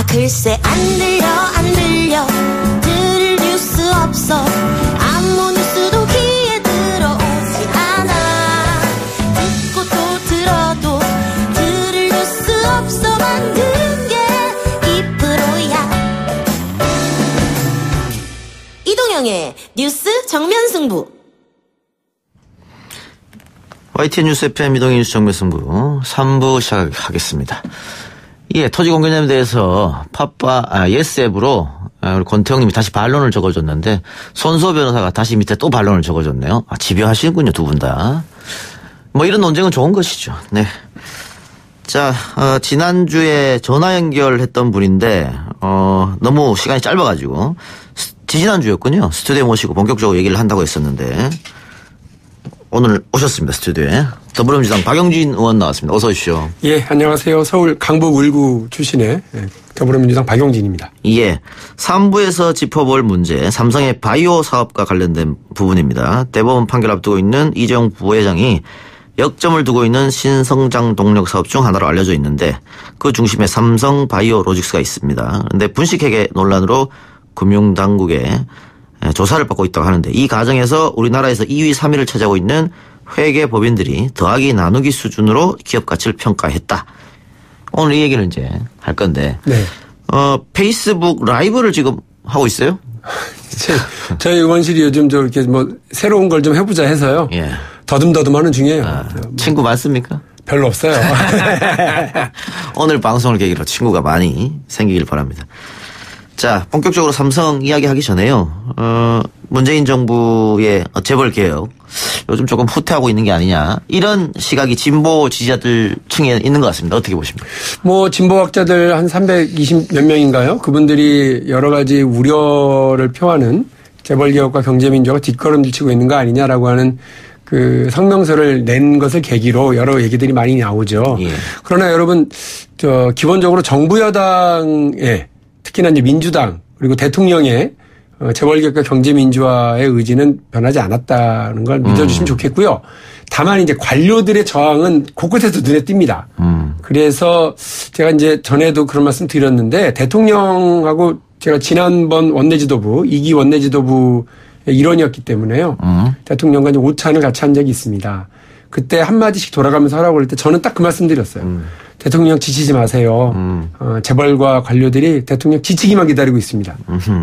글쎄 안 들려 들을 뉴스 없어 아무 뉴스도 귀에 들어오지 않아 듣고 또 들어도 들을 뉴스 없어 만든 게 이 프로야. 이동영의 뉴스 정면승부. YTN 뉴스 FM 이동희 뉴스 정면승부 3부 시작하겠습니다. 예, 토지공개념에 대해서 예스 앱으로 우리 권태형님이 다시 반론을 적어줬는데 손수호 변호사가 다시 밑에 또 반론을 적어줬네요. 집요하시는군요, 두 분 다. 뭐 이런 논쟁은 좋은 것이죠. 네. 자, 지난주에 전화 연결했던 분인데 너무 시간이 짧아가지고 지지난주였군요. 스튜디오에 모시고 본격적으로 얘기를 한다고 했었는데 오늘 오셨습니다. 스튜디오에. 더불어민주당 박용진 의원 나왔습니다. 어서 오십시오. 예, 안녕하세요. 서울 강북 을구 출신의 더불어민주당 박용진입니다. 예, 3부에서 짚어볼 문제 삼성의 바이오 사업과 관련된 부분입니다. 대법원 판결 앞두고 있는 이재용 부회장이 역점을 두고 있는 신성장 동력 사업 중 하나로 알려져 있는데 그 중심에 삼성 바이오 로직스가 있습니다. 그런데 분식회계 논란으로 금융당국에 조사를 받고 있다고 하는데 이 과정에서 우리나라에서 2위, 3위를 차지하고 있는 회계법인들이 더하기 나누기 수준으로 기업 가치를 평가했다. 오늘 이 얘기를 이제 할 건데 네. 페이스북 라이브를 지금 하고 있어요? 저희 의원실이 요즘 이렇게 뭐 새로운 걸 좀 해보자 해서요. 예. 더듬더듬하는 중이에요. 친구 많습니까? 별로 없어요. 오늘 방송을 계기로 친구가 많이 생기길 바랍니다. 자, 본격적으로 삼성 이야기하기 전에요. 문재인 정부의 재벌 개혁 요즘 조금 후퇴하고 있는 게 아니냐 이런 시각이 진보 지지자들 층에 있는 것 같습니다. 어떻게 보십니까? 뭐 진보학자들 한 320 몇 명인가요? 그분들이 여러 가지 우려를 표하는 재벌 개혁과 경제민주화가 뒷걸음질 치고 있는 거 아니냐라고 하는 그 성명서를 낸 것을 계기로 여러 얘기들이 많이 나오죠. 예. 그러나 여러분 기본적으로 정부 여당에 특히나 이제 민주당 그리고 대통령의 재벌개혁과 경제민주화의 의지는 변하지 않았다는 걸 믿어주시면 좋겠고요. 다만 이제 관료들의 저항은 곳곳에서 눈에 띕니다. 그래서 제가 이제 전에도 그런 말씀 드렸는데 대통령하고 제가 지난번 원내지도부 2기 원내지도부의 일원이었기 때문에요. 대통령과 이제 오찬을 같이 한 적이 있습니다. 그때 한마디씩 돌아가면서 하라고 할 때 저는 딱 그 말씀 드렸어요. 대통령 지치지 마세요. 재벌과 관료들이 대통령 지치기만 기다리고 있습니다.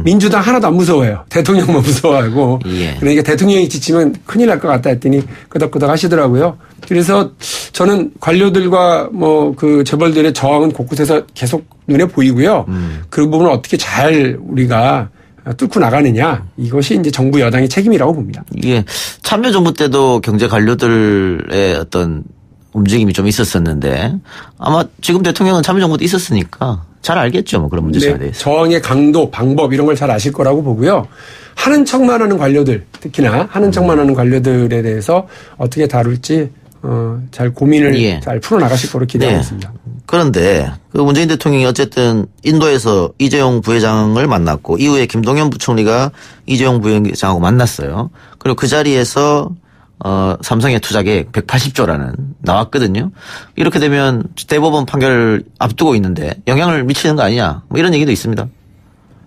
민주당 하나도 안 무서워해요. 대통령만 무서워하고. 예. 그러니까 대통령이 지치면 큰일 날 것 같다 했더니 끄덕끄덕 하시더라고요. 그래서 저는 관료들과 뭐 그 재벌들의 저항은 곳곳에서 계속 눈에 보이고요. 그 부분을 어떻게 잘 우리가 뚫고 나가느냐 이것이 이제 정부 여당의 책임이라고 봅니다. 이게 참여정부 때도 경제 관료들의 어떤 움직임이 좀 있었었는데 아마 지금 대통령은 참여정부 때 있었으니까 잘 알겠죠. 뭐 그런 문제에 대해서. 저항의 강도, 방법 이런 걸 잘 아실 거라고 보고요. 하는 척만 하는 관료들 특히나 하는 척만 하는 관료들에 대해서 어떻게 다룰지 잘 고민을 잘 풀어나가실 거로 기대하고 있습니다. 그런데 그 문재인 대통령이 어쨌든 인도에서 이재용 부회장을 만났고 이후에 김동연 부총리가 이재용 부회장하고 만났어요. 그리고 그 자리에서 삼성의 투자 계획 180조라는 나왔거든요. 이렇게 되면 대법원 판결을 앞두고 있는데 영향을 미치는 거 아니냐 뭐 이런 얘기도 있습니다.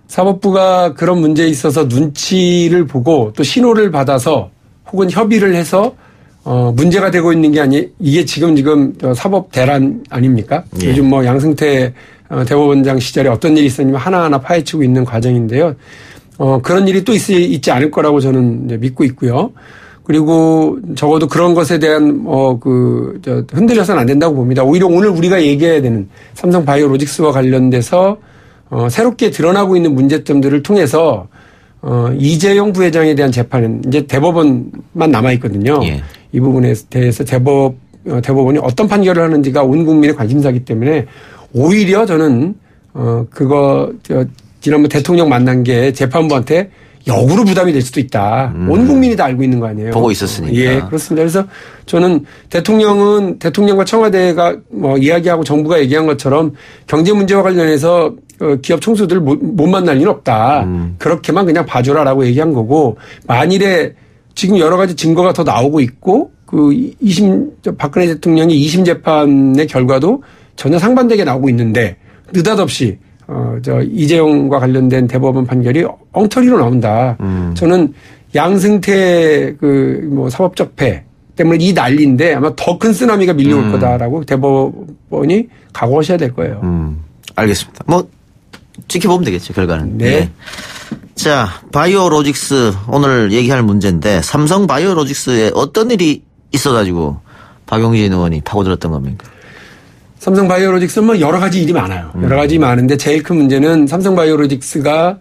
사법부가 그런 문제에 있어서 눈치를 보고 또 신호를 받아서 혹은 협의를 해서 문제가 되고 있는 게 이게 지금 사법 대란 아닙니까? 예. 요즘 뭐 양승태 대법원장 시절에 어떤 일이 있었냐면 하나하나 파헤치고 있는 과정인데요. 그런 일이 또 있지 않을 거라고 저는 이제 믿고 있고요. 그리고 적어도 그런 것에 대한 흔들려서는 안 된다고 봅니다. 오히려 오늘 우리가 얘기해야 되는 삼성 바이오로직스와 관련돼서 새롭게 드러나고 있는 문제점들을 통해서 이재용 부회장에 대한 재판은 이제 대법원만 남아 있거든요. 예. 이 부분에 대해서 대법원이 어떤 판결을 하는지가 온 국민의 관심사이기 때문에 오히려 저는 지난번 대통령 만난 게 재판부한테 역으로 부담이 될 수도 있다. 온 국민이 다 알고 있는 거 아니에요. 보고 있었으니까. 예, 그렇습니다. 그래서 저는 대통령과 청와대가 뭐 이야기하고 정부가 얘기한 것처럼 경제 문제와 관련해서 기업 총수들 못 만날 리는 없다. 그렇게만 그냥 봐줘라라고 얘기한 거고 만일에 지금 여러 가지 증거가 더 나오고 있고 박근혜 대통령이 2심 재판의 결과도 전혀 상반되게 나오고 있는데 느닷없이 이재용과 관련된 대법원 판결이 엉터리로 나온다. 저는 양승태 사법적 폐 때문에 이 난리인데 아마 더 큰 쓰나미가 밀려올 거다라고 대법원이 각오하셔야 될 거예요. 알겠습니다. 지켜보면 되겠죠, 결과는. 네. 네. 자, 바이오로직스 오늘 얘기할 문제인데 삼성 바이오로직스에 어떤 일이 있어가지고 박용진 의원이 파고들었던 겁니까? 삼성 바이오로직스는 여러 가지 일이 많아요. 여러 가지 많은데 제일 큰 문제는 삼성 바이오로직스가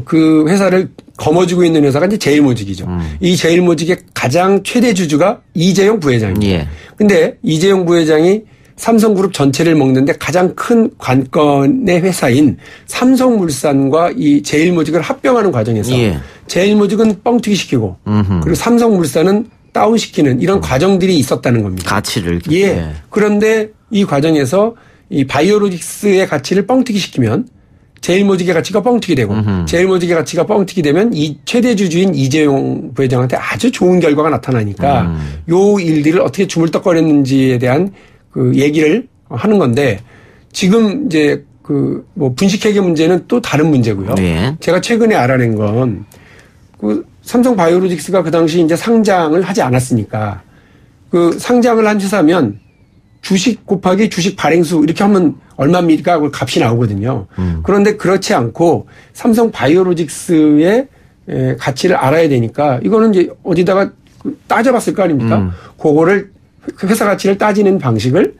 그 회사를 거머쥐고 있는 회사가 이제 제일모직이죠. 이 제일모직의 가장 최대 주주가 이재용 부회장입니다. 예. 근데 이재용 부회장이 삼성그룹 전체를 먹는데 가장 큰 관건의 회사인 삼성물산과 이 제일모직을 합병하는 과정에서 예. 제일모직은 뻥튀기 시키고 그리고 삼성물산은 다운시키는 이런 과정들이 있었다는 겁니다. 가치를. 예. 그런데 이 과정에서 이 바이오로직스의 가치를 뻥튀기 시키면 제일모직의 가치가 뻥튀기 되고 제일모직의 가치가 뻥튀기 되면 이 최대 주주인 이재용 부회장한테 아주 좋은 결과가 나타나니까 요 일들을 어떻게 주물떡거렸는지에 대한 그 얘기를 하는 건데 지금 이제 분식회계 문제는 또 다른 문제고요. 네. 제가 최근에 알아낸 건 삼성 바이오로직스가 그 당시 이제 상장을 하지 않았으니까 상장을 한 회사면 주식 곱하기 주식 발행수 이렇게 하면 얼마입니까? 그 값이 나오거든요. 그런데 그렇지 않고 삼성 바이오로직스의 가치를 알아야 되니까 이거는 이제 어디다가 따져봤을 거 아닙니까? 그거를 회사 가치를 따지는 방식을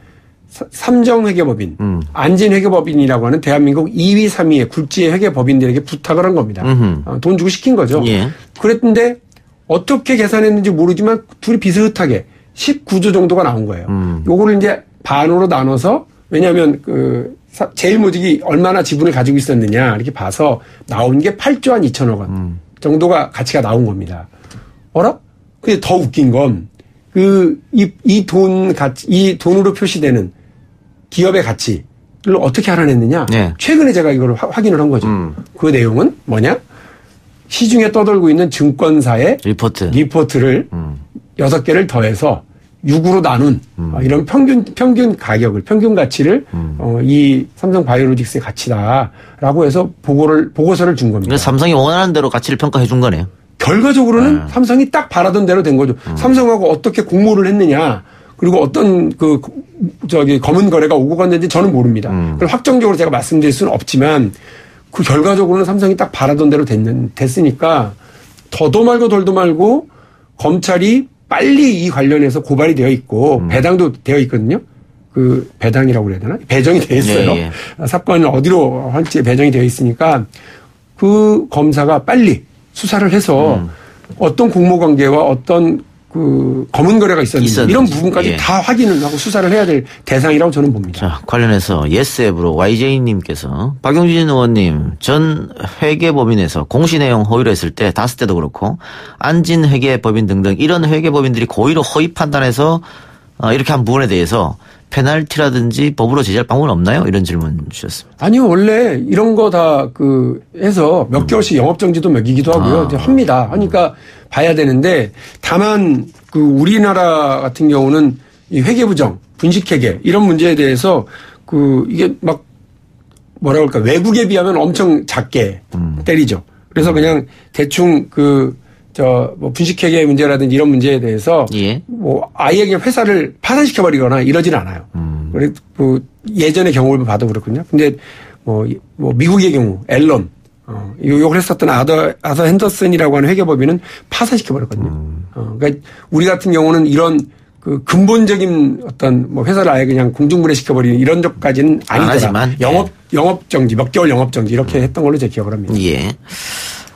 삼정회계법인, 안진회계법인이라고 하는 대한민국 2위, 3위의 굴지의 회계법인들에게 부탁을 한 겁니다. 돈 주고 시킨 거죠. 예. 그랬는데 어떻게 계산했는지 모르지만 둘이 비슷하게 19조 정도가 나온 거예요. 요거를 이제 반으로 나눠서 왜냐하면 제일모직이 얼마나 지분을 가지고 있었느냐 이렇게 봐서 나온 게 8조 한 2천억 원 정도가 가치가 나온 겁니다. 어라? 근데 더 웃긴 건 이 돈으로 표시되는 기업의 가치를 어떻게 알아냈느냐? 네. 최근에 제가 이걸 확인을 한 거죠. 그 내용은 뭐냐? 시중에 떠돌고 있는 증권사의 리포트를 6개를 더해서 6으로 나눈 이런 평균 가격을 평균 가치를 이 삼성 바이오로직스의 가치다라고 해서 보고서를 준 겁니다. 삼성이 원하는 대로 가치를 평가해 준 거네요. 결과적으로는 삼성이 딱 바라던 대로 된 거죠. 삼성하고 어떻게 공모를 했느냐, 그리고 어떤 검은 거래가 오고 갔는지 저는 모릅니다. 그걸 확정적으로 제가 말씀드릴 수는 없지만 그 결과적으로는 삼성이 딱 바라던 대로 됐으니까 더도 말고 덜도 말고 검찰이 빨리 이 관련해서 고발이 되어 있고 배당도 되어 있거든요. 배당이라고 그래야 되나? 배정이 되어 있어요. 예, 예. 사건을 어디로 할지 배정이 되어 있으니까 그 검사가 빨리 수사를 해서 어떤 공모관계와 어떤 검은 거래가 있었는지 이런 부분까지 예. 다 확인을 하고 수사를 해야 될 대상이라고 저는 봅니다. 자, 관련해서 예스앱으로 YJ님께서 박용진 의원님 전 회계법인에서 공시 내용 허위로 했을 때 다스 때도 그렇고 안진 회계법인 등등 이런 회계법인들이 고의로 허위 판단해서 이렇게 한 부분에 대해서 페널티라든지 법으로 제재할 방법은 없나요? 이런 질문 주셨습니다. 아니요, 원래 이런 거 다 해서 몇 개월씩 영업정지도 먹이기도 하고요. 합니다. 하니까 봐야 되는데 다만 우리나라 같은 경우는 이 회계부정, 분식회계 이런 문제에 대해서 이게 막 뭐라 그럴까 외국에 비하면 엄청 작게 때리죠. 그래서 그냥 대충 분식회계 문제라든지 이런 문제에 대해서 예. 아예 그냥 회사를 파산시켜버리거나 이러지는 않아요. 그리고 예전의 경우를 봐도 그렇군요. 근데 미국의 경우 앨런 욕을 했었던 아더 핸더슨이라고 하는 회계법인은 파산시켜버렸거든요. 그러니까 우리 같은 경우는 이런 근본적인 어떤 회사를 아예 그냥 공중분해 시켜버리는 이런 적까지는 아니더라. 영업정지 몇 개월 영업정지 이렇게 했던 걸로 제 기억을 합니다. 예.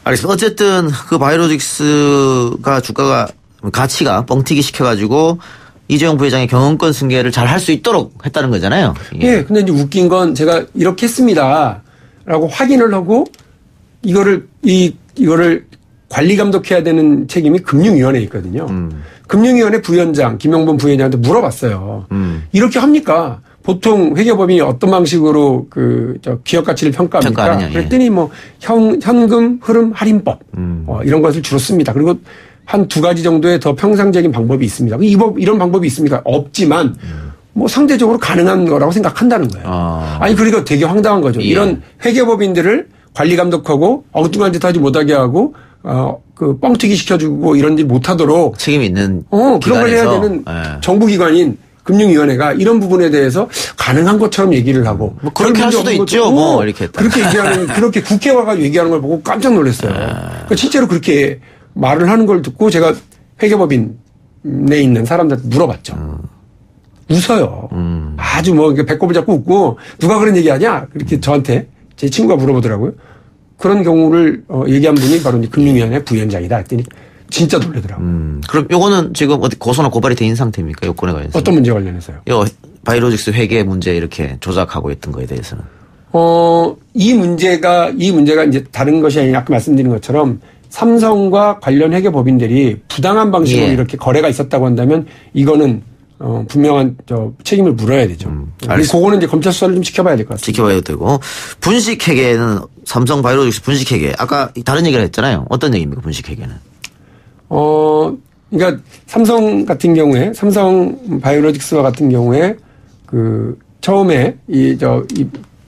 알겠습니다. 어쨌든 바이오로직스가 주가가 가치가 뻥튀기 시켜가지고 이재용 부회장의 경영권 승계를 잘 할 수 있도록 했다는 거잖아요. 예. 근데 이제 웃긴 건 제가 이렇게 했습니다라고 확인을 하고 이거를 관리 감독해야 되는 책임이 금융위원회에 있거든요. 금융위원회 부위원장 김영범 부회장한테 물어봤어요. 이렇게 합니까? 보통 회계법인이 어떤 방식으로 기업 가치를 평가합니까? 그랬더니 현금 흐름 할인법 이런 것을 주로 씁니다. 그리고 한 2가지 정도의 더 평상적인 방법이 있습니다. 이런 방법이 있습니까? 없지만 뭐 상대적으로 가능한 거라고 생각한다는 거예요. 아니 그러니까 되게 황당한 거죠. 예. 이런 회계법인들을 관리 감독하고 엉뚱한 짓 하지 못하게 하고 그 뻥튀기 시켜주고 이런 일 못하도록 책임 있는 그런 걸 해야 기관에서. 되는 예. 정부기관인 금융위원회가 이런 부분에 대해서 가능한 것처럼 얘기를 하고 뭐 그렇게 할 수도 있죠. 뭐 이렇게 했다. 그렇게 얘기하는 그렇게 국회와가 얘기하는 걸 보고 깜짝 놀랐어요. 그러니까 실제로 그렇게 말을 하는 걸 듣고 제가 회계법인에 있는 사람들한테 물어봤죠. 웃어요. 아주 뭐 배꼽을 잡고 웃고 누가 그런 얘기하냐 그렇게 저한테 제 친구가 물어보더라고요. 그런 경우를 얘기한 분이 바로 이제 금융위원회 부위원장이다 했더니 진짜 놀라더라고요. 그럼 요거는 지금 어디 고소나 고발이 된 상태입니까? 요건에 관해서. 어떤 문제 관련해서요? 요 바이오로직스 회계 문제 이렇게 조작하고 있던 거에 대해서는. 이 문제가 이제 다른 것이 아니라 아까 말씀드린 것처럼 삼성과 관련 회계법인들이 부당한 방식으로 예. 이렇게 거래가 있었다고 한다면 이거는 분명한 책임을 물어야 되죠. 알겠습니다. 그거는 이제 검찰 수사를 좀 지켜봐야 될 것 같습니다. 지켜봐야 되고. 분식회계는 삼성 바이오로직스 분식회계. 아까 다른 얘기를 했잖아요. 어떤 얘기입니까? 분식회계는. 그러니까 삼성 같은 경우에 삼성 바이오로직스와 같은 경우에 그 처음에 이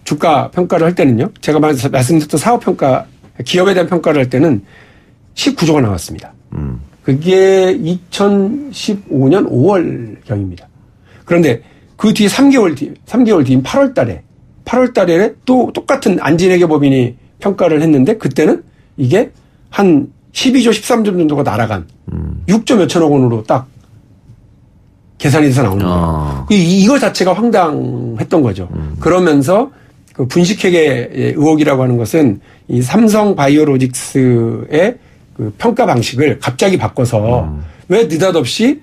주가 평가를 할 때는요. 제가 말씀드렸던 사업 평가 기업에 대한 평가를 할 때는 19조가 나왔습니다. 그게 2015년 5월경입니다. 그런데 그 뒤에 3개월 뒤인 8월 달에 또 똑같은 안진회계법인이 평가를 했는데 그때는 이게 한 12조 13조 정도가 날아간 6조 몇천억 원으로 딱 계산이 돼서 나오는 거예요. 이거 자체가 황당했던 거죠. 그러면서 그 분식회계 의혹이라고 하는 것은 이 삼성 바이오로직스의 그 평가 방식을 갑자기 바꿔서 왜 느닷없이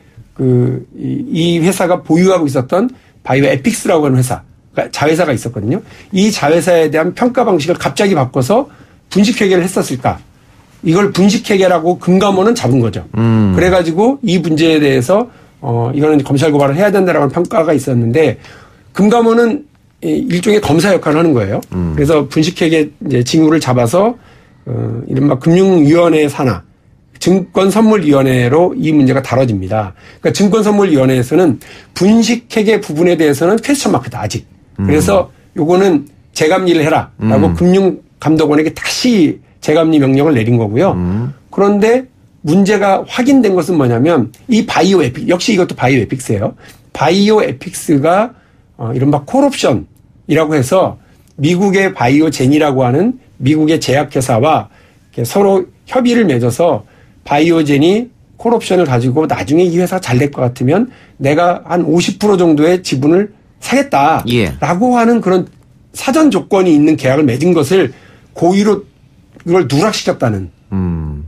이 회사가 보유하고 있었던 바이오 에픽스라고 하는 회사, 그러니까 자회사가 있었거든요. 이 자회사에 대한 평가 방식을 갑자기 바꿔서 분식회계를 했었을까? 이걸 분식회계라고 금감원은 잡은 거죠. 그래가지고 이 문제에 대해서 이거는 검찰 고발을 해야 된다라는 평가가 있었는데 금감원은 일종의 검사 역할을 하는 거예요. 그래서 분식회계 이제 징후를 잡아서 이른바 금융위원회 산하 증권선물위원회로 이 문제가 다뤄집니다. 그러니까 증권선물위원회에서는 분식회계 부분에 대해서는 퀘스천 마크다 아직. 그래서 요거는 재감리를 해라라고 금융감독원에게 다시 재감리 명령을 내린 거고요. 그런데 문제가 확인된 것은 뭐냐면 이 바이오 에픽 역시 이것도 바이오 에픽스예요. 바이오 에픽스가 이른바 콜옵션이라고 해서 미국의 바이오젠이라고 하는 미국의 제약회사와 서로 협의를 맺어서 바이오젠이 콜옵션을 가지고 나중에 이 회사가 잘 될 것 같으면 내가 한 50% 정도의 지분을 사겠다라고 예. 하는 그런 사전 조건이 있는 계약을 맺은 것을 고의로 이걸 누락시켰다는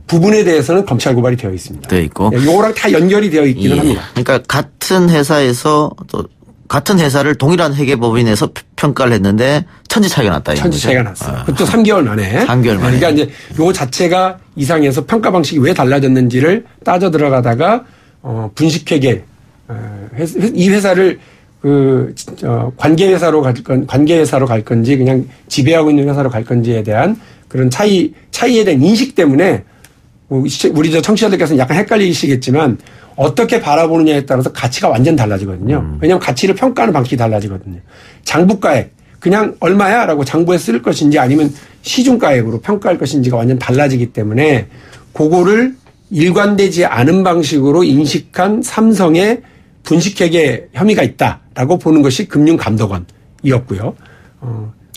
부분에 대해서는 검찰 고발이 되어 있습니다. 되어 있고. 요거랑 다 연결이 되어 있기는 예. 합니다. 그러니까 같은 회사에서 또 같은 회사를 동일한 회계법인에서 평가를 했는데 천지 차이가 났다. 천지 차이가 났어요. 그것도 3개월 만에. 3개월 만에. 그러니까 이제 요 자체가 이상해서 평가 방식이 왜 달라졌는지를 따져 들어가다가 분식회계 이 회사를 관계회사로 갈 건지 그냥 지배하고 있는 회사로 갈 건지에 대한 그런 차이에 대한 인식 때문에 우리 청취자들께서는 약간 헷갈리시겠지만 어떻게 바라보느냐에 따라서 가치가 완전 달라지거든요. 왜냐하면 가치를 평가하는 방식이 달라지거든요. 장부가액 그냥 얼마야 라고 장부에 쓸 것인지 아니면 시중가액으로 평가할 것인지가 완전 달라지기 때문에 그거를 일관되지 않은 방식으로 인식한 삼성의 분식회계 혐의가 있다라고 보는 것이 금융감독원이었고요.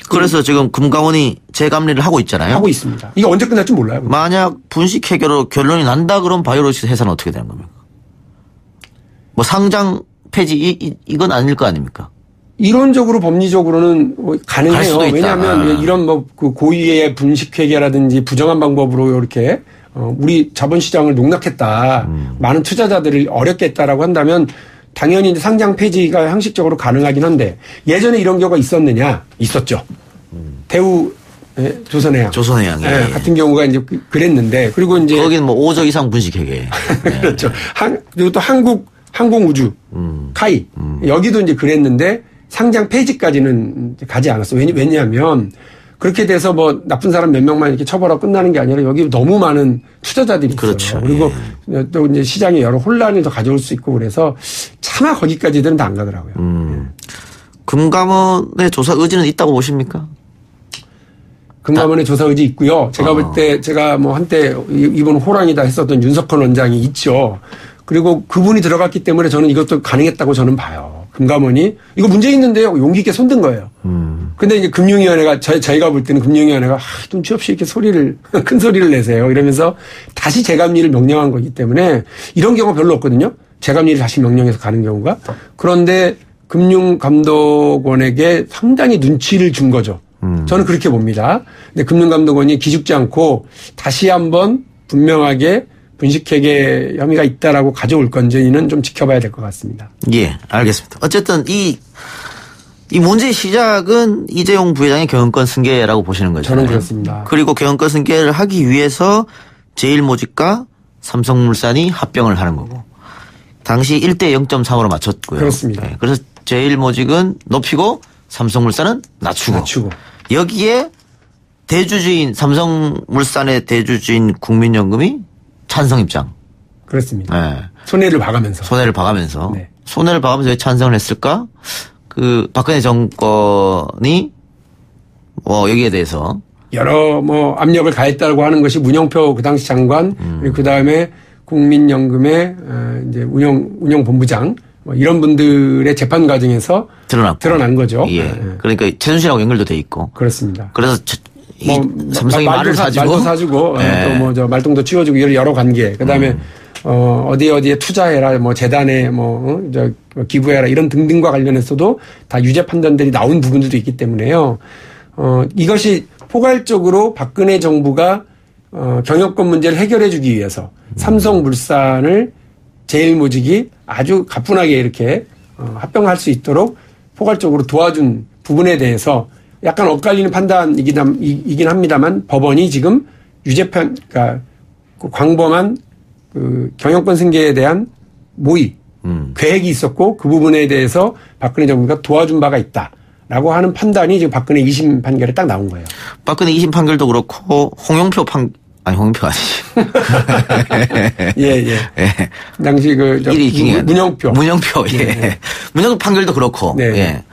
그래서 지금 금감원이 재감리를 하고 있잖아요. 하고 있습니다. 이게 언제 끝날지 몰라요. 만약 분식회계로 결론이 난다 그럼 바이오로직스 회사는 어떻게 되는 겁니까? 뭐 상장 폐지 이건 아닐 거 아닙니까? 이론적으로 법리적으로는 갈 가능해요. 수도 있다. 왜냐하면 이런 그 고의의 분식회계라든지 부정한 방법으로 이렇게 우리 자본시장을 농락했다. 많은 투자자들을 어렵게 했다라고 한다면 당연히 이제 상장 폐지가 형식적으로 가능하긴 한데 예전에 이런 경우가 있었느냐? 있었죠. 대우 조선해양. 조선해양에. 같은 경우가 이제 그랬는데 그리고 이제 거기는 뭐 5조 이상 분식회계. 그렇죠. 그리고 또 항공우주 카이 여기도 이제 그랬는데 상장 폐지까지는 가지 않았어. 왜냐하면 그렇게 돼서 뭐 나쁜 사람 몇 명만 이렇게 처벌하고 끝나는 게 아니라 여기 너무 많은 투자자들이 있어요. 그렇죠. 그리고 예. 또 이제 시장에 여러 혼란을 더 가져올 수 있고 그래서 차마 거기까지들은 다 안 가더라고요. 금감원의 조사 의지는 있다고 보십니까? 금감원의 조사 의지 있고요. 제가 볼 때 제가 뭐 한때 이번 호랑이다 했었던 윤석헌 원장이 있죠. 그리고 그분이 들어갔기 때문에 저는 이것도 가능했다고 저는 봐요. 금감원이 이거 문제 있는데요. 용기 있게 손든 거예요. 근데 이제 금융위원회가 저희가 볼 때는 금융위원회가 눈치 없이 이렇게 큰 소리를 내세요. 이러면서 다시 재감리를 명령한 거기 때문에 이런 경우가 별로 없거든요. 재감리를 다시 명령해서 가는 경우가. 그런데 금융감독원에게 상당히 눈치를 준 거죠. 저는 그렇게 봅니다. 근데 금융감독원이 기죽지 않고 다시 한번 분명하게 분식회계 혐의가 있다라고 가져올 건지는 좀 지켜봐야 될 것 같습니다. 예, 알겠습니다. 어쨌든 이 문제의 시작은 이재용 부회장의 경영권 승계라고 보시는 거죠. 저는 그렇습니다. 그리고 경영권 승계를 하기 위해서 제일모직과 삼성물산이 합병을 하는 거고 당시 1대 0.3으로 맞췄고요. 그렇습니다. 네, 그래서 제일모직은 높이고 삼성물산은 낮추고. 여기에 대주주인 삼성물산의 대주주인 국민연금이 찬성 입장. 그렇습니다. 네. 손해를 봐가면서. 네. 손해를 봐가면서 왜 찬성을 했을까? 그 박근혜 정권이 여기에 대해서 여러 압력을 가했다고 하는 것이 문영표 그 당시 장관 그리고 그 다음에 국민연금의 이제 운영본부장 이런 분들의 재판 과정에서 드러난 거죠. 예. 그러니까 최순실하고 연결도 돼 있고. 그렇습니다. 그래서 삼성이 말도 사주고 네. 또 저 말똥도 치워주고 여러 관계. 그다음에 어디에 투자해라 재단에 기부해라 이런 등등과 관련해서도 다 유죄 판단들이 나온 부분들도 있기 때문에요. 이것이 포괄적으로 박근혜 정부가 경영권 문제를 해결해 주기 위해서 삼성물산을 제일모직이 아주 가뿐하게 이렇게 합병할 수 있도록 포괄적으로 도와준 부분에 대해서 약간 엇갈리는 판단이긴 합니다만 법원이 지금 그러니까 광범한 그 경영권 승계에 대한 모의 계획이 있었고 그 부분에 대해서 박근혜 정부가 도와준 바가 있다라고 하는 판단이 지금 박근혜 2심 판결에 딱 나온 거예요. 박근혜 2심 판결도 그렇고 홍영표 아니지. 예. 당시 문영표. 예. 문영표 판결도 그렇고. 네. 예.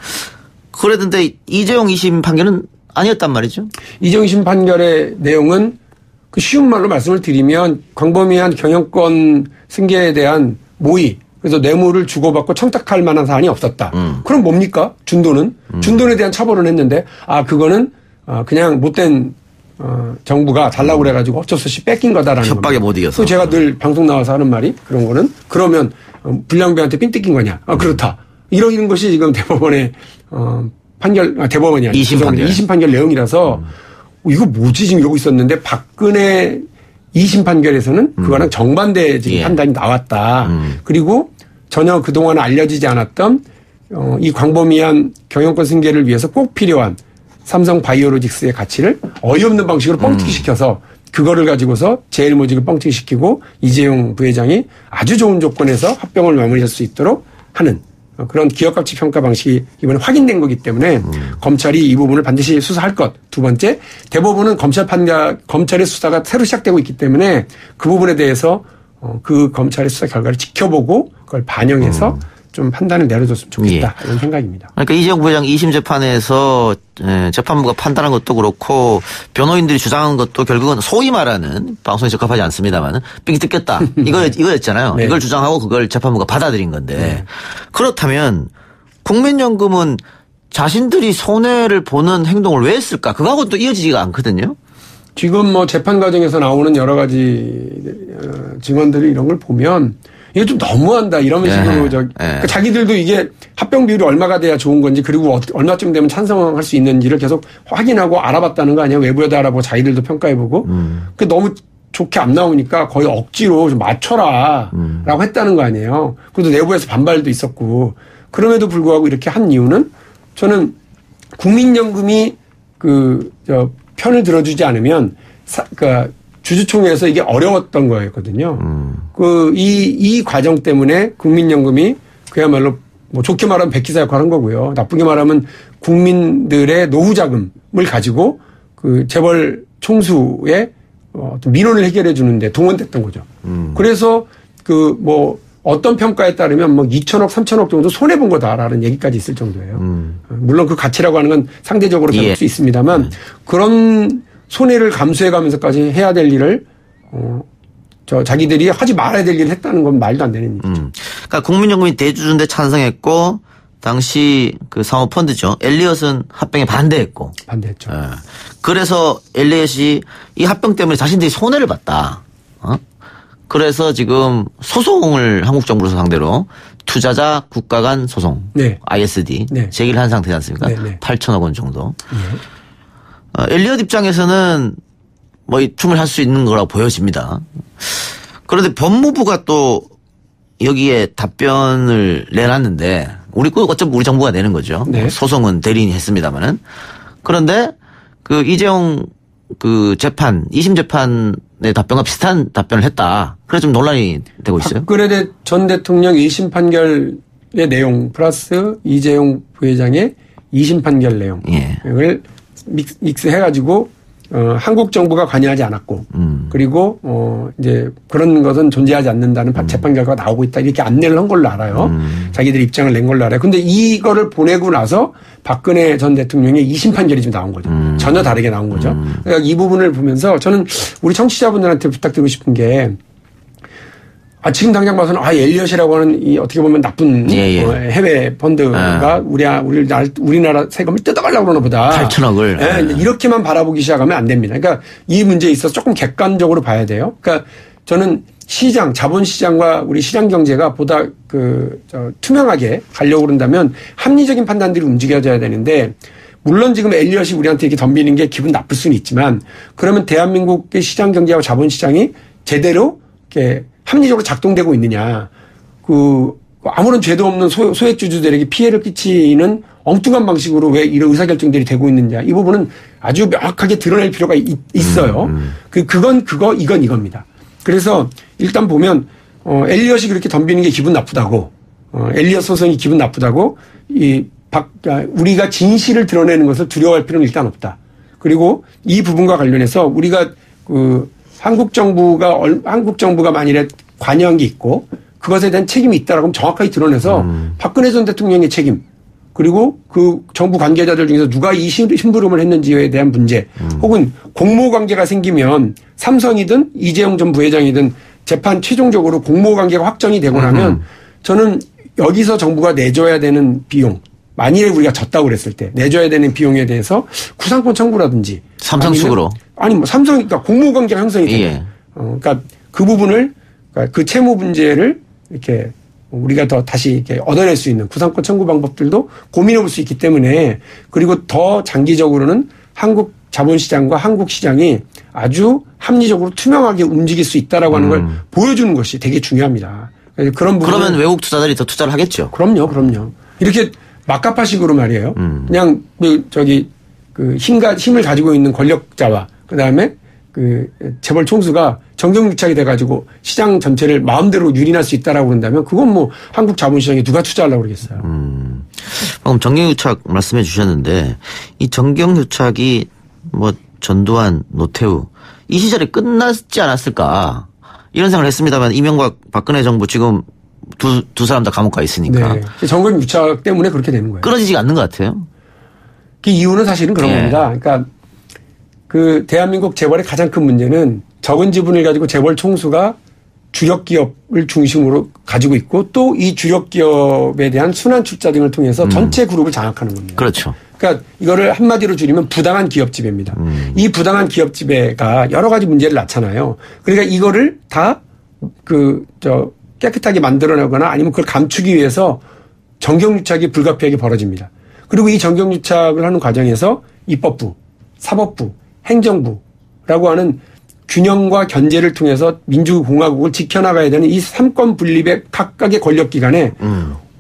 그랬는데 이재용 2심 판결은 아니었단 말이죠. 이재용 2심 판결의 내용은 그 쉬운 말로 말씀을 드리면 광범위한 경영권 승계에 대한 모의 그래서 뇌물을 주고받고 청탁할 만한 사안이 없었다. 그럼 뭡니까? 준돈에 대한 처벌은 했는데 그거는 그냥 못된 정부가 달라고 그래가지고 어쩔 수 없이 뺏긴 거다라는 협박에 못 이겨서. 그래서 제가 늘 방송 나와서 하는 말이 그런 거는 그러면 불량배한테 삥 뜯긴 거냐? 그렇다. 이런 것이 지금 대법원의 대법원이 아니고 2심 판결 내용이라서 이거 뭐지 지금 이러고 있었는데 박근혜 2심 판결에서는 그거랑 정반대 지금 판단이 나왔다. 그리고 전혀 그동안 알려지지 않았던 이 광범위한 경영권 승계를 위해서 꼭 필요한 삼성 바이오로직스의 가치를 어이없는 방식으로 뻥튀기 시켜서 그거를 가지고서 제일모직을 뻥튀기 시키고 이재용 부회장이 아주 좋은 조건에서 합병을 마무리할 수 있도록 하는 그런 기업가치 평가 방식이 이번에 확인된 거기 때문에 검찰이 이 부분을 반드시 수사할 것. 두 번째, 대법원은 검찰의 수사가 새로 시작되고 있기 때문에 그 부분에 대해서 그 검찰의 수사 결과를 지켜보고 그걸 반영해서 좀 판단을 내려줬으면 좋겠다. 이런 생각입니다. 그러니까 이재용 부회장 2심 재판에서 재판부가 판단한 것도 그렇고 변호인들이 주장한 것도 결국은 소위 말하는 방송에 적합하지 않습니다만 삥이 뜯겼다. 이거였잖아요. 네. 이걸 주장하고 그걸 재판부가 받아들인 건데 그렇다면 국민연금은 자신들이 손해를 보는 행동을 왜 했을까? 그거하고는 또 이어지지가 않거든요. 지금 재판 과정에서 나오는 여러 가지 증언들이 이런 걸 보면 이게 좀 너무한다 이런 식으로 그러니까 자기들도 이게 합병 비율이 얼마가 돼야 좋은 건지 그리고 얼마쯤 되면 찬성할 수 있는지를 계속 확인하고 알아봤다는 거 아니에요. 외부에다 알아보고 자기들도 평가해보고 그 너무 좋게 안 나오니까 거의 억지로 좀 맞춰라라고 했다는 거 아니에요. 그래도 내부에서 반발도 있었고 그럼에도 불구하고 이렇게 한 이유는 저는 국민연금이 편을 들어주지 않으면 그러니까 주주총회에서 이게 어려웠던 거였거든요. 이 과정 때문에 국민연금이 그야말로 좋게 말하면 백기사 역할을 한 거고요. 나쁘게 말하면 국민들의 노후 자금을 가지고 그 재벌 총수의 어떤 민원을 해결해 주는데 동원됐던 거죠. 그래서 그 뭐 어떤 평가에 따르면 뭐 2천억, 3천억 정도 손해본 거다라는 얘기까지 있을 정도예요. 물론 그 가치라고 하는 건 상대적으로 다를 수 있습니다만 그런 손해를 감수해 가면서까지 해야 될 일을 자기들이 하지 말아야 될 일을 했다는 건 말도 안 되는 일이죠. 그러니까 국민연금이 대주주인데 찬성했고 당시 그 사모펀드죠. 엘리엇은 합병에 반대했고. 반대했죠. 예. 그래서 엘리엇이 이 합병 때문에 자신들이 손해를 봤다. 그래서 지금 소송을 한국 정부를 상대로 투자자 국가 간 소송, 네. ISD 네. 제기를 한 상태지 않습니까? 네, 네. 8천억 원 정도. 네. 엘리엇 입장에서는 뭐 충분히 할 수 있는 거라고 보여집니다. 그런데 법무부가 또 여기에 답변을 내놨는데 어차피 우리 정부가 내는 거죠. 네. 소송은 대리인이 했습니다마는. 그런데 그 이재용 그 재판, 2심 재판의 답변과 비슷한 답변을 했다. 그래서 좀 논란이 되고 있어요. 박근혜 전 대통령 1심 판결의 내용 플러스 이재용 부회장의 2심 판결 내용을 예. 믹스해가지고 한국 정부가 관여하지 않았고 그리고 이제 그런 것은 존재하지 않는다는 재판 결과가 나오고 있다 이렇게 안내를 한 걸로 알아요. 자기들이 입장을 낸 걸로 알아요. 근데 이거를 보내고 나서 박근혜 전 대통령의 2심 판결이 좀 나온 거죠. 전혀 다르게 나온 거죠. 그러니까 이 부분을 보면서 저는 우리 청취자분들한테 부탁드리고 싶은 게 지금 당장 봐서는 엘리엇이라고 하는 이 어떻게 보면 나쁜 해외 펀드가 우리나라 세금을 뜯어가려고 그러나 보다. 8천억을. 네, 이렇게만 바라보기 시작하면 안 됩니다. 그러니까 이 문제에 있어서 조금 객관적으로 봐야 돼요. 그러니까 저는 자본시장과 우리 시장 경제가 보다 투명하게 가려고 그런다면 합리적인 판단들이 움직여져야 되는데 물론 지금 엘리엇이 우리한테 이렇게 덤비는 게 기분 나쁠 수는 있지만 그러면 대한민국의 시장 경제와 자본시장이 제대로 이렇게 합리적으로 작동되고 있느냐. 아무런 죄도 없는 소액주주들에게 피해를 끼치는 엉뚱한 방식으로 왜 이런 의사결정들이 되고 있느냐. 이 부분은 아주 명확하게 드러낼 필요가 있어요. 그건 이건 이겁니다. 그래서 일단 보면, 엘리엇이 그렇게 덤비는 게 기분 나쁘다고, 엘리엇 소송이 기분 나쁘다고, 우리가 진실을 드러내는 것을 두려워할 필요는 일단 없다. 그리고 이 부분과 관련해서 우리가 한국 정부가 만일에 관여한 게 있고 그것에 대한 책임이 있다라고 하면 정확하게 드러내서 박근혜 전 대통령의 책임 그리고 그 정부 관계자들 중에서 누가 이 심부름을 했는지에 대한 문제 혹은 공모 관계가 생기면 삼성이든 이재용 전 부회장이든 재판 최종적으로 공모 관계가 확정이 되고 나면 저는 여기서 정부가 내줘야 되는 비용 만일에 우리가 졌다고 그랬을 때 내줘야 되는 비용에 대해서 구상권 청구라든지 삼성 측으로 삼성이니까 공모 관계가 형성이 돼요. 예. 그러니까 그 부분을 그 채무 문제를 이렇게 우리가 더 다시 이렇게 얻어낼 수 있는 구상권 청구 방법들도 고민해 볼 수 있기 때문에 그리고 더 장기적으로는 한국 자본시장과 한국 시장이 아주 합리적으로 투명하게 움직일 수 있다라고 하는 걸 보여주는 것이 되게 중요합니다. 그런 부분 그러면 외국 투자자들이 더 투자를 하겠죠. 그럼요. 이렇게 막가파식으로 말이에요. 그냥 힘을 가지고 있는 권력자와 그다음에 재벌 총수가 정경유착이 돼가지고 시장 전체를 마음대로 유린할 수 있다라고 그런다면 그건 뭐 한국 자본시장에 누가 투자하려고 그러겠어요. 방금 정경유착 말씀해 주셨는데 이 정경유착이 뭐 전두환, 노태우 이 시절에 끝났지 않았을까 이런 생각을 했습니다만 이명박, 박근혜 정부 지금 두 사람 다 감옥 가 있으니까. 네. 정경유착 때문에 그렇게 되는 거예요. 끊어지지 않는 것 같아요. 그 이유는 사실은 그런 겁니다. 그러니까 대한민국 재벌의 가장 큰 문제는 적은 지분을 가지고 재벌 총수가 주력 기업을 중심으로 가지고 있고 또 이 주력 기업에 대한 순환 출자 등을 통해서 전체 그룹을 장악하는 겁니다. 그렇죠. 그러니까 이거를 한마디로 줄이면 부당한 기업 지배입니다. 이 부당한 기업 지배가 여러 가지 문제를 낳잖아요. 그러니까 이거를 다 깨끗하게 만들어내거나 아니면 그걸 감추기 위해서 정경유착이 불가피하게 벌어집니다. 그리고 이 정경유착을 하는 과정에서 입법부, 사법부, 행정부라고 하는 균형과 견제를 통해서 민주공화국을 지켜나가야 되는 이 삼권 분립의 각각의 권력기관에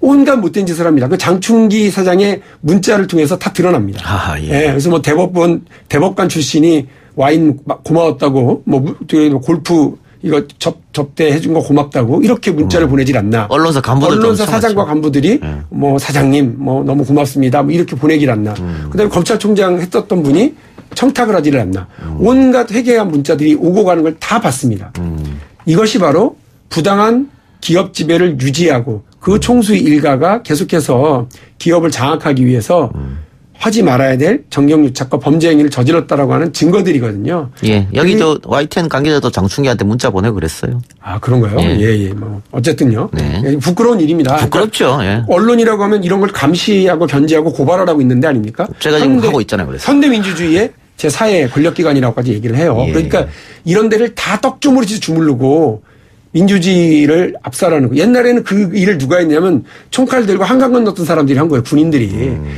온갖 못된 짓을 합니다. 그 장충기 사장의 문자를 통해서 다 드러납니다. 예. 그래서 뭐 대법관 출신이 와인 고마웠다고 골프 이거 접대해 준 거 고맙다고 이렇게 문자를 보내질 않나. 언론사 사장과 간부들이 뭐 사장님 뭐 너무 고맙습니다. 뭐 이렇게 보내질 않나. 그다음에 검찰총장 했었던 분이 청탁을 하지를 않나. 온갖 회개한 문자들이 오고 가는 걸 다 봤습니다. 이것이 바로 부당한 기업 지배를 유지하고 그 총수의 일가가 계속해서 기업을 장악하기 위해서 하지 말아야 될 정경유착과 범죄 행위를 저질렀다라고 하는 증거들이거든요. 예. 여기 YTN 관계자도 장충기한테 문자 보내고 그랬어요. 아, 그런가요? 예. 뭐 어쨌든요. 네. 예, 부끄러운 일입니다. 부끄럽죠. 그러니까 언론이라고 하면 이런 걸 감시하고 견제하고 고발하라고 있는데 아닙니까? 제가 지금 하고 있잖아요. 그래서. 현대민주주의의 제4의 권력기관이라고까지 얘기를 해요. 예. 그러니까 이런 데를 다 떡주무리지 주물르고 민주주의를 압살하는 거. 옛날에는 그 일을 누가 했냐면 총칼 들고 한강 건넜던 사람들이 한 거예요. 군인들이.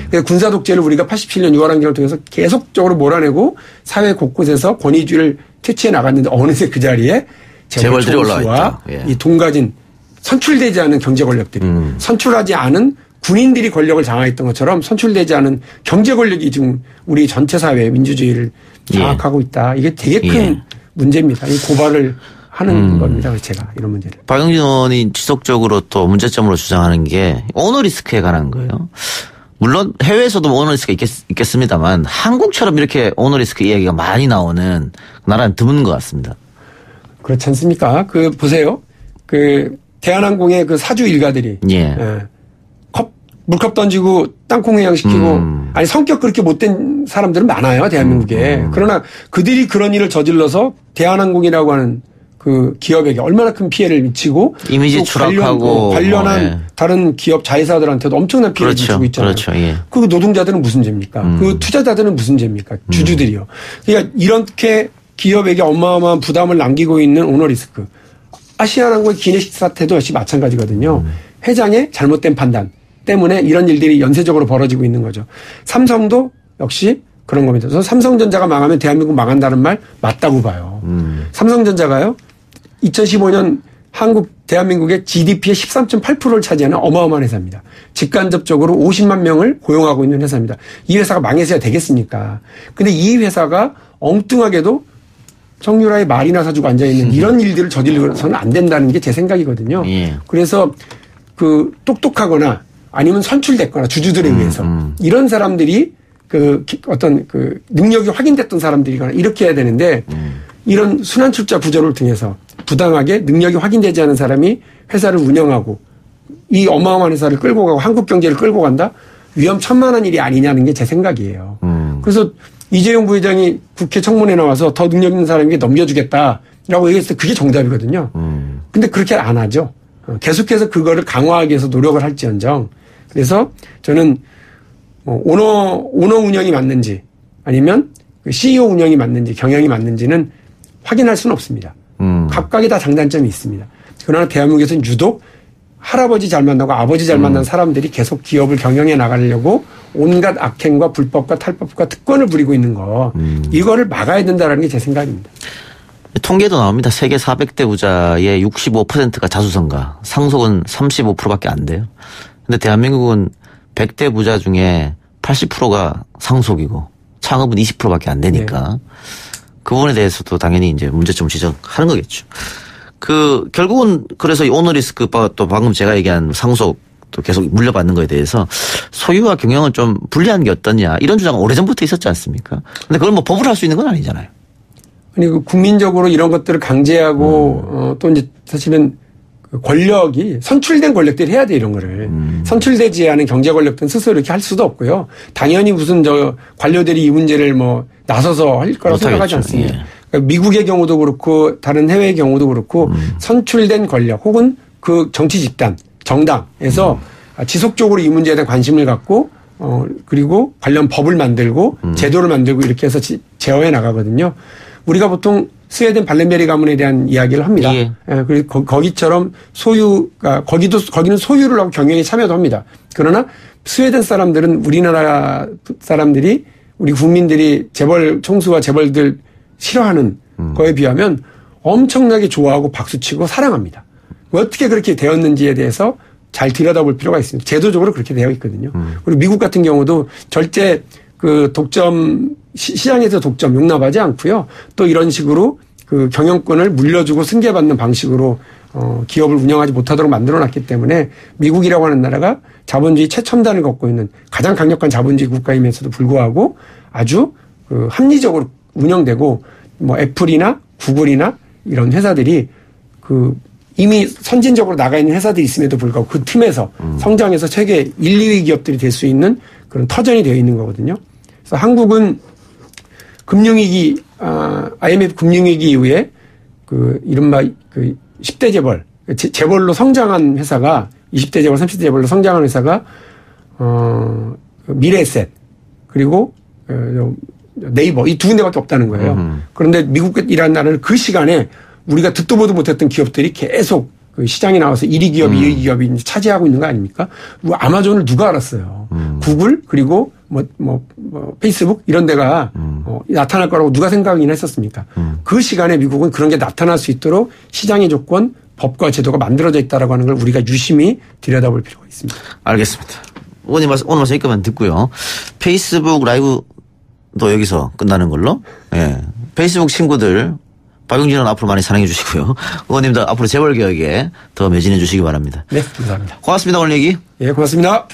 그래서 군사 독재를 우리가 87년 6월 항쟁을 통해서 계속적으로 몰아내고 사회 곳곳에서 권위주의를 퇴치해 나갔는데 어느새 그 자리에 재벌들이 올라와 있죠. 예. 이 돈 가진 선출되지 않은 경제 권력들이 선출하지 않은 군인들이 권력을 장악했던 것처럼 선출되지 않은 경제 권력이 지금 우리 전체 사회 민주주의를 장악하고 있다. 이게 되게 큰 문제입니다. 이 고발을 하는 겁니다. 제가 이런 문제를. 박영진 의원이 지속적으로 또 문제점으로 주장하는 게 오너리스크에 관한 거예요. 물론 해외에서도 오너리스크가 있겠습니다만 한국처럼 이렇게 오너리스크 이야기가 많이 나오는 나라는 드문 것 같습니다. 그렇지 않습니까? 그 보세요. 그 대한항공의 그 사주 일가들이 물컵 던지고 땅콩 회양시키고 아니 성격 그렇게 못된 사람들은 많아요. 대한민국에. 그러나 그들이 그런 일을 저질러서 대한항공이라고 하는 그 기업에게 얼마나 큰 피해를 미치고 이미지 추락하고 관련한 다른 기업 자회사들한테도 엄청난 피해를 미치고 있잖아요. 그렇죠. 예. 그 노동자들은 무슨 죄입니까? 그 투자자들은 무슨 죄입니까? 주주들이요. 그러니까 이렇게 기업에게 어마어마한 부담을 남기고 있는 오너리스크. 아시아나항공의 기내식 사태도 역시 마찬가지거든요. 회장의 잘못된 판단 때문에 이런 일들이 연쇄적으로 벌어지고 있는 거죠. 삼성도 역시 그런 겁니다. 그래서 삼성전자가 망하면 대한민국 망한다는 말 맞다고 봐요. 삼성전자가요. 2015년 대한민국의 GDP의 13.8%를 차지하는 어마어마한 회사입니다. 직간접적으로 50만 명을 고용하고 있는 회사입니다. 이 회사가 망해서야 되겠습니까? 근데 이 회사가 엉뚱하게도 정유라의 말이나 사주고 앉아있는 이런 일들을 저질러서는 안 된다는 게 제 생각이거든요. 예. 그래서 그 똑똑하거나 아니면 선출됐거나 주주들에 의해서 이런 사람들이 그 어떤 그 능력이 확인됐던 사람들이거나 이렇게 해야 되는데 이런 순환출자 구조를 통해서 부당하게 능력이 확인되지 않은 사람이 회사를 운영하고 이 어마어마한 회사를 끌고 가고 한국 경제를 끌고 간다? 위험천만한 일이 아니냐는 게 제 생각이에요. 그래서 이재용 부회장이 국회 청문회에 나와서 더 능력 있는 사람에게 넘겨주겠다라고 얘기했을 때 그게 정답이거든요. 근데 그렇게 안 하죠. 계속해서 그거를 강화하기 위해서 노력을 할지언정. 그래서 저는 오너 운영이 맞는지 아니면 CEO 운영이 맞는지 경영이 맞는지는 확인할 수는 없습니다. 각각이 다 장단점이 있습니다. 그러나 대한민국에서는 유독 할아버지 잘 만나고 아버지 잘 만난 사람들이 계속 기업을 경영해 나가려고 온갖 악행과 불법과 탈법과 특권을 부리고 있는 거 이거를 막아야 된다는 게 제 생각입니다. 통계도 나옵니다. 세계 400대 부자의 65%가 자수성가, 상속은 35%밖에 안 돼요. 근데 대한민국은 100대 부자 중에 80%가 상속이고 창업은 20%밖에 안 되니까 그 부분에 대해서도 당연히 이제 문제점을 지적하는 거겠죠. 결국은 그래서 이 오너리스크 또 방금 제가 얘기한 상속도 계속 물려받는 거에 대해서 소유와 경영을 좀 분리하는 게 어떠냐 이런 주장은 오래전부터 있었지 않습니까? 근데 그걸 뭐 법으로 할 수 있는 건 아니잖아요. 아니, 국민적으로 이런 것들을 강제하고 또 이제 사실은 권력이 선출된 권력들이 해야 돼 이런 거를 선출되지 않은 경제 권력들은 스스로 이렇게 할 수도 없고요. 당연히 무슨 관료들이 이 문제를 뭐 나서서 할 거라고 생각하지 않습니다. 예. 그러니까 미국의 경우도 그렇고 다른 해외의 경우도 그렇고 선출된 권력 혹은 그 정치 집단 정당에서 지속적으로 이 문제에 대한 관심을 갖고 그리고 관련 법을 만들고 제도를 만들고 이렇게 해서 제어해 나가거든요. 우리가 보통 스웨덴 발렌베리 가문에 대한 이야기를 합니다. 예. 그리고 거기처럼 거기는 소유를 하고 경영에 참여도 합니다. 그러나 스웨덴 사람들은 우리나라 사람들이 우리 국민들이 재벌 총수와 재벌들 싫어하는 거에 비하면 엄청나게 좋아하고 박수치고 사랑합니다. 어떻게 그렇게 되었는지에 대해서 잘 들여다볼 필요가 있습니다. 제도적으로 그렇게 되어 있거든요. 그리고 미국 같은 경우도 절대 그 시장에서 독점 용납하지 않고요. 또 이런 식으로 그 경영권을 물려주고 승계받는 방식으로 기업을 운영하지 못하도록 만들어놨기 때문에 미국이라고 하는 나라가 자본주의 최첨단을 걷고 있는 가장 강력한 자본주의 국가임에서도 불구하고 아주 그 합리적으로 운영되고 뭐 애플이나 구글이나 이런 회사들이 그 이미 선진적으로 나가 있는 회사들이 있음에도 불구하고 그 틈에서 성장해서 세계 1, 2위 기업들이 될 수 있는 그런 터전이 되어 있는 거거든요. 그래서 한국은 금융위기, IMF 금융위기 이후에 그 이른바 그 10대 재벌, 재벌로 성장한 회사가 20대 재벌, 30대 재벌로 성장한 회사가 미래에셋 그리고 네이버 이 두 군데밖에 없다는 거예요. 그런데 미국이라는 나라는 그 시간에 우리가 듣도 보도 못했던 기업들이 계속 그 시장에 나와서 1위 기업, 2위 기업이 이제 차지하고 있는 거 아닙니까? 아마존을 누가 알았어요? 구글 그리고 페이스북 이런 데가 나타날 거라고 누가 생각이나 했었습니까? 그 시간에 미국은 그런 게 나타날 수 있도록 시장의 조건, 법과 제도가 만들어져 있다라고 하는 걸 우리가 유심히 들여다볼 필요가 있습니다. 알겠습니다. 오늘 말씀 여기까지만 듣고요. 페이스북 라이브도 여기서 끝나는 걸로. 예. 페이스북 친구들 박용진은 앞으로 많이 사랑해 주시고요. 의원님도 앞으로 재벌개혁에 더 매진해 주시기 바랍니다. 네, 감사합니다. 고맙습니다. 오늘 얘기. 예, 고맙습니다.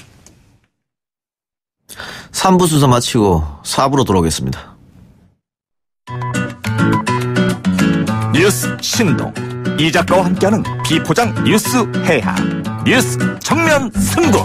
3부 순서 마치고 4부로 돌아오겠습니다. 뉴스 신동 이 작가와 함께하는 비포장 뉴스 해학 뉴스 정면 승부.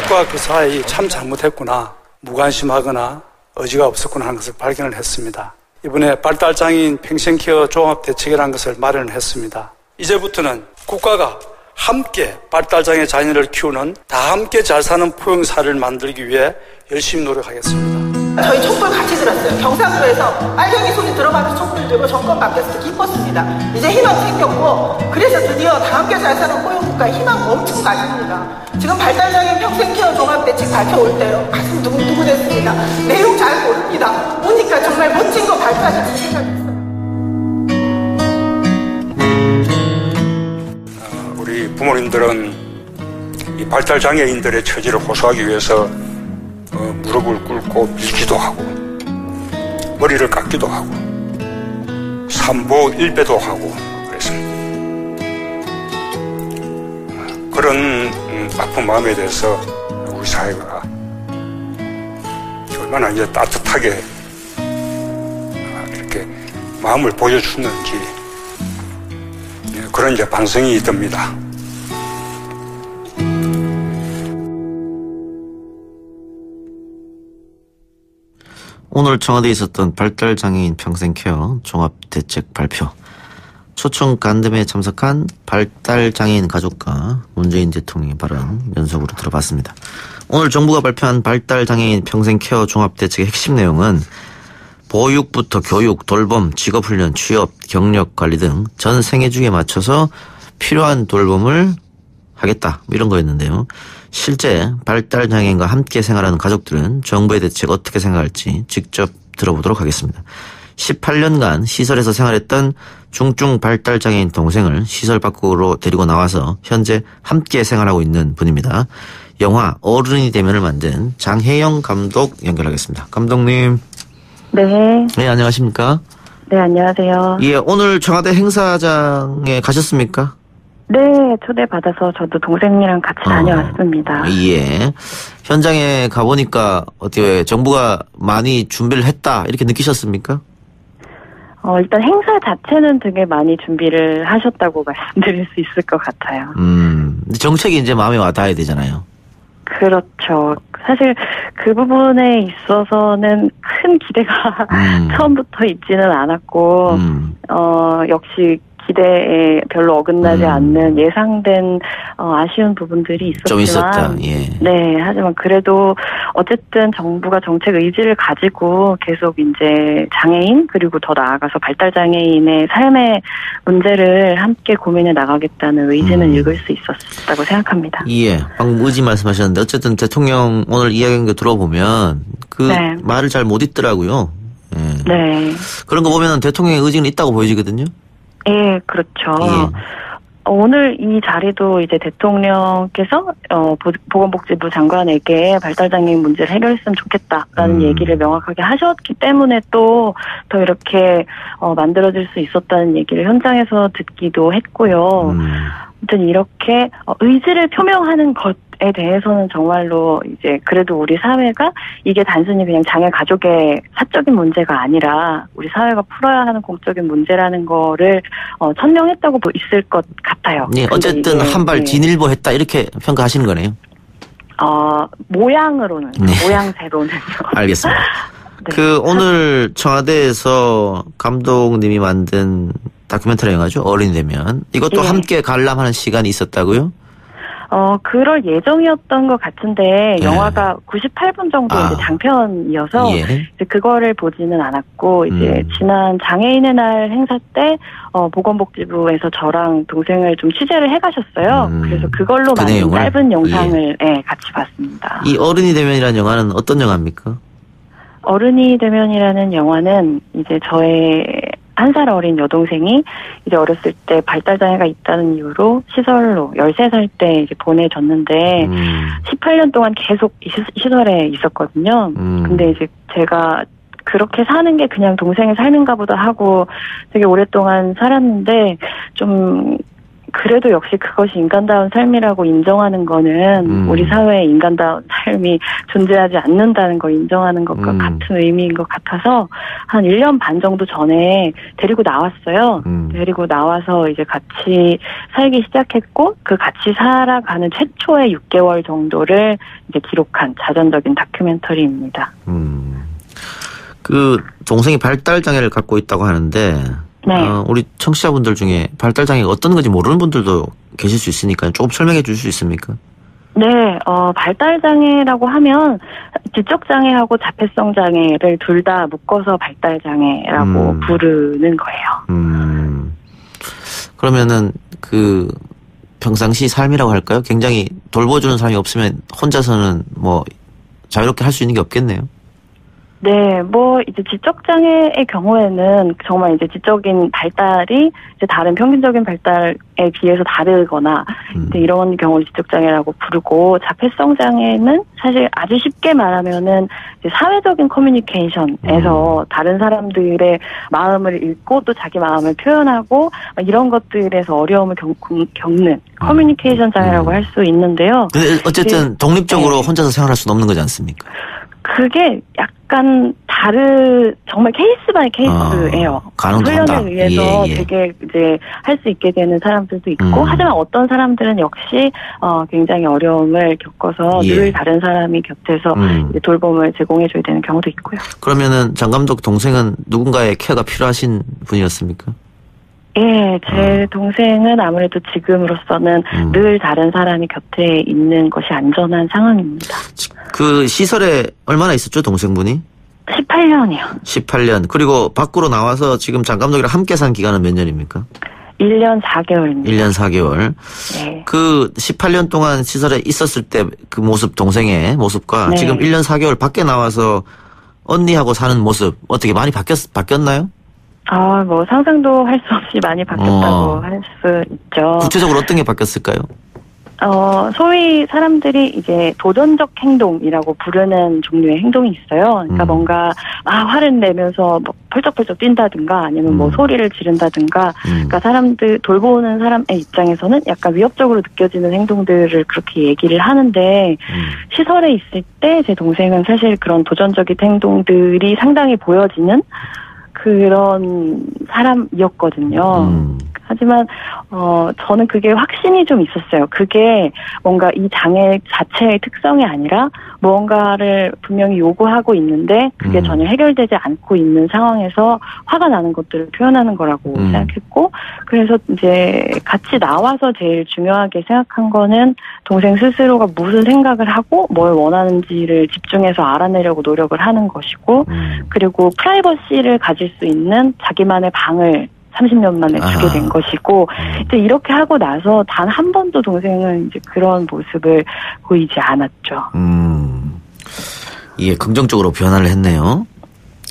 국가 그 사이 참 잘못했구나, 무관심하거나 의지가 없었구나 하는 것을 발견을 했습니다. 이번에 발달장애인 평생케어 종합대책이라는 것을 마련을 했습니다. 이제부터는 국가가 함께 발달장애 자녀를 키우는 다 함께 잘 사는 포용사를 만들기 위해 열심히 노력하겠습니다. 저희 촛불 같이 들었어요. 경상도에서 빨갱이 소리 들어가면서 촛불 들고 정권 바뀌었을 때 기뻤습니다. 이제 희망 생겼고, 그래서 드디어 다 함께 잘 사는 포용국가 희망 엄청 가집니다. 지금 발달장애인 평생케어 종합대책 발표올 때요, 가슴 두근두근했습니다. 내용 잘 모릅니다. 보니까 정말 멋진 거 발표하실 생각했어요. 우리 부모님들은 이 발달장애인들의 처지를 호소하기 위해서 무릎을 꿇고 밀기도 하고 머리를 깎기도 하고 삼보 일배도 하고 그랬습니다. 그런 아픈 마음에 대해서 우리 사회가 얼마나 이제 따뜻하게 이렇게 마음을 보여주는지 그런 이제 반성이 듭니다. 오늘 청와대에 있었던 발달장애인 평생케어 종합대책 발표. 초청 간담회에 참석한 발달장애인 가족과 문재인 대통령의 발언 연속으로 들어봤습니다. 오늘 정부가 발표한 발달장애인 평생케어 종합대책의 핵심 내용은 보육부터 교육, 돌봄, 직업훈련, 취업, 경력관리 등 전 생애주기에 맞춰서 필요한 돌봄을 하겠다, 이런 거였는데요. 실제 발달장애인과 함께 생활하는 가족들은 정부의 대책 어떻게 생각할지 직접 들어보도록 하겠습니다. 18년간 시설에서 생활했던 중증 발달장애인 동생을 시설 밖으로 데리고 나와서 현재 함께 생활하고 있는 분입니다. 영화 어른이 되면을 만든 장혜영 감독 연결하겠습니다. 감독님. 네. 네, 안녕하십니까? 네, 안녕하세요. 예, 오늘 청와대 행사장에 가셨습니까? 네, 초대받아서 저도 동생이랑 같이 다녀왔습니다. 예. 현장에 가보니까 어떻게 정부가 많이 준비를 했다, 이렇게 느끼셨습니까? 일단 행사 자체는 되게 많이 준비를 하셨다고 말씀드릴 수 있을 것 같아요. 정책이 이제 마음에 와 닿아야 되잖아요. 그렇죠. 사실 그 부분에 있어서는 큰 기대가 처음부터 있지는 않았고, 역시 기대에 별로 어긋나지 않는 예상된 아쉬운 부분들이 있었지만 좀 있었다. 예. 네, 하지만 그래도 어쨌든 정부가 정책 의지를 가지고 계속 이제 장애인 그리고 더 나아가서 발달 장애인의 삶의 문제를 함께 고민해 나가겠다는 의지는 읽을 수 있었다고 생각합니다. 예, 방금 의지 말씀하셨는데 어쨌든 대통령 오늘 이야기한 거 들어보면 그 네. 말을 잘 못 읽더라고요. 예. 네. 그런 거 보면 대통령의 의지는 있다고 보여지거든요. 예, 그렇죠. 예. 오늘 이 자리도 이제 대통령께서 보건복지부 장관에게 발달장애인 문제를 해결했으면 좋겠다라는 얘기를 명확하게 하셨기 때문에 또 더 이렇게 만들어질 수 있었다는 얘기를 현장에서 듣기도 했고요. 아무튼 이렇게 의지를 표명하는 것에 대해서는 정말로 이제 그래도 우리 사회가 이게 단순히 그냥 장애 가족의 사적인 문제가 아니라 우리 사회가 풀어야 하는 공적인 문제라는 거를 천명했다고 있을 것 같아요. 네, 어쨌든 한 발 진일보했다 이렇게 평가하시는 거네요. 모양으로는 모양새로는요. 알겠습니다. 네. 오늘 청와대에서 감독님이 만든 다큐멘터리 영화죠. 어른이 되면. 이것도 예. 함께 관람하는 시간이 있었다고요? 그럴 예정이었던 것 같은데 예. 영화가 98분 정도 이제 장편이어서 예. 이제 그거를 보지는 않았고 이제 지난 장애인의 날 행사 때 보건복지부에서 저랑 동생을 좀 취재를 해가셨어요. 그래서 그걸로 그 만든 내용을? 짧은 영상을 같이 봤습니다. 이 어른이 되면이라는 영화는 어떤 영화입니까? 어른이 되면이라는 영화는 이제 저의 1살 어린 여동생이 이제 어렸을 때 발달장애가 있다는 이유로 시설로 13살 때 이제 보내졌는데 18년 동안 계속 시설에 있었거든요. 근데 이제 제가 그렇게 사는 게 그냥 동생의 삶인가 보다 하고 되게 오랫동안 살았는데 좀 그래도 역시 그것이 인간다운 삶이라고 인정하는 거는 우리 사회에 인간다운 삶이 존재하지 않는다는 걸 인정하는 것과 같은 의미인 것 같아서 한 1년 반 정도 전에 데리고 나왔어요. 데리고 나와서 이제 같이 살기 시작했고 그 같이 살아가는 최초의 6개월 정도를 이제 기록한 자전적인 다큐멘터리입니다. 그 동생이 발달장애를 갖고 있다고 하는데 네. 우리 청취자분들 중에 발달장애가 어떤 건지 모르는 분들도 계실 수 있으니까 조금 설명해 주실 수 있습니까? 네, 발달장애라고 하면 지적장애하고 자폐성 장애를 둘 다 묶어서 발달장애라고 부르는 거예요. 그러면은 평상시 삶이라고 할까요? 굉장히 돌봐주는 사람이 없으면 혼자서는 자유롭게 할 수 있는 게 없겠네요. 네, 이제 지적장애의 경우에는 정말 이제 지적인 발달이 이제 다른 평균적인 발달에 비해서 다르거나 이제 이런 경우를 지적장애라고 부르고 자폐성 장애는 사실 아주 쉽게 말하면은 이제 사회적인 커뮤니케이션에서 다른 사람들의 마음을 읽고 또 자기 마음을 표현하고 이런 것들에서 어려움을 겪는 커뮤니케이션 장애라고 할 수 있는데요. 근데 어쨌든 독립적으로 혼자서 생활할 수는 없는 거지 않습니까? 그게 약간 정말 케이스 바이 케이스예요. 훈련에 의해서 되게 이제 할 수 있게 되는 사람들도 있고, 하지만 어떤 사람들은 역시 굉장히 어려움을 겪어서 늘 다른 사람이 곁에서 이제 돌봄을 제공해줘야 되는 경우도 있고요. 그러면은 장 감독 동생은 누군가의 케어가 필요하신 분이었습니까? 예, 제 동생은 아무래도 지금으로서는 늘 다른 사람이 곁에 있는 것이 안전한 상황입니다. 그 시설에 얼마나 있었죠, 동생분이? 18년이요. 18년. 그리고 밖으로 나와서 지금 장 감독이랑 함께 산 기간은 몇 년입니까? 1년 4개월입니다. 1년 4개월. 네. 그 18년 동안 시설에 있었을 때 그 모습, 동생의 모습과 네. 지금 1년 4개월 밖에 나와서 언니하고 사는 모습 어떻게 많이 바뀌었나요? 상상도 할 수 없이 많이 바뀌었다고 할 수 있죠. 구체적으로 어떤 게 바뀌었을까요? 소위 사람들이 이제 도전적 행동이라고 부르는 종류의 행동이 있어요. 그러니까 뭔가 화를 내면서 펄쩍펄쩍 뛴다든가 아니면 소리를 지른다든가 그러니까 돌보는 사람의 입장에서는 약간 위협적으로 느껴지는 행동들을 그렇게 얘기를 하는데 시설에 있을 때 제 동생은 사실 그런 도전적인 행동들이 상당히 보여지는 그런 사람이었거든요. 하지만 저는 그게 확신이 좀 있었어요. 그게 뭔가 이 장애 자체의 특성이 아니라 무언가를 분명히 요구하고 있는데 그게 전혀 해결되지 않고 있는 상황에서 화가 나는 것들을 표현하는 거라고 생각했고, 그래서 이제 같이 나와서 제일 중요하게 생각한 거는 동생 스스로가 무슨 생각을 하고 뭘 원하는지를 집중해서 알아내려고 노력을 하는 것이고, 그리고 프라이버시를 가질 수 있는 자기만의 방을 30년 만에 주게 된 것이고, 이제 이렇게 하고 나서 단 한 번도 동생은 이제 그런 모습을 보이지 않았죠. 예, 긍정적으로 변화를 했네요.